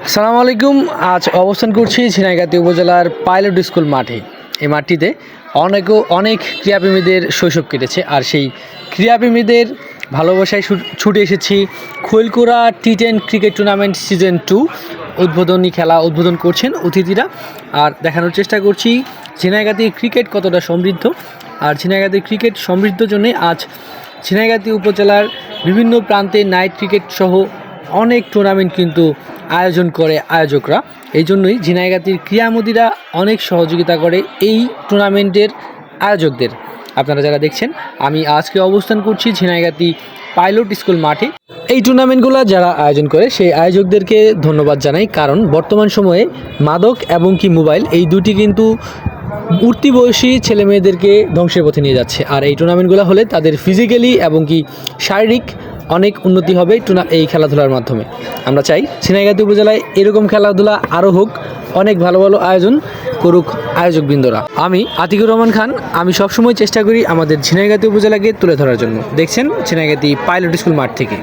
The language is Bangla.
আসসালামু আলাইকুম। আজ অবস্থান করছি ঝিনাইগাতী উপজেলার পাইলট স্কুল মাঠে। এই মাঠটিতে অনেক ক্রীড়াপ্রেমীদের শৈশব কেটেছে, আর সেই ক্রীড়াপ্রেমীদের ভালোবাসায় ছুটে এসেছি খৈলকুড়া টি10 ক্রিকেট টুর্নামেন্ট সিজন 2 উদ্বোধনী খেলা উদ্বোধন করছেন অতিথিরা। আর দেখানোর চেষ্টা করছি ঝিনাইগাতীর ক্রিকেট কতটা সমৃদ্ধ, আর ঝিনাইগাতীর ক্রিকেট সমৃদ্ধর জন্যে আজ ঝিনাইগাতী উপজেলার বিভিন্ন প্রান্তে নাইট ক্রিকেট সহ অনেক টুর্নামেন্ট কিন্তু আয়োজন করে আয়োজকরা। এই জন্যই ঝিনাইগাতীর ক্রীড়ামোদীরা অনেক সহযোগিতা করে এই টুর্নামেন্টের আয়োজকদের। আপনারা যারা দেখছেন, আমি আজকে অবস্থান করছি ঝিনাইগাতী পাইলট স্কুল মাঠে। এই টুর্নামেন্টগুলো যারা আয়োজন করে সেই আয়োজকদেরকে ধন্যবাদ জানাই, কারণ বর্তমান সময়ে মাদক এবং মোবাইল এই দুটি কিন্তু উঠতি বয়সী ছেলে মেয়েদেরকে ধ্বংসের পথে নিয়ে যাচ্ছে। আর এই টুর্নামেন্টগুলো হলে তাদের ফিজিক্যালি এবং শারীরিক অনেক উন্নতি হবে এই খেলাধুলার মাধ্যমে। আমরা চাই ঝিনাইগাতী উপজেলায় এরকম খেলাধুলা আরও হোক, অনেক ভালো ভালো আয়োজন করুক আয়োজকবৃন্দরা। আমি আতিকুর রহমান খান, আমি সবসময় চেষ্টা করি আমাদের ঝিনাইগাতী উপজেলাকে তুলে ধরার জন্য। দেখছেন ঝিনাইগাতী পাইলট স্কুল মাঠ থেকে।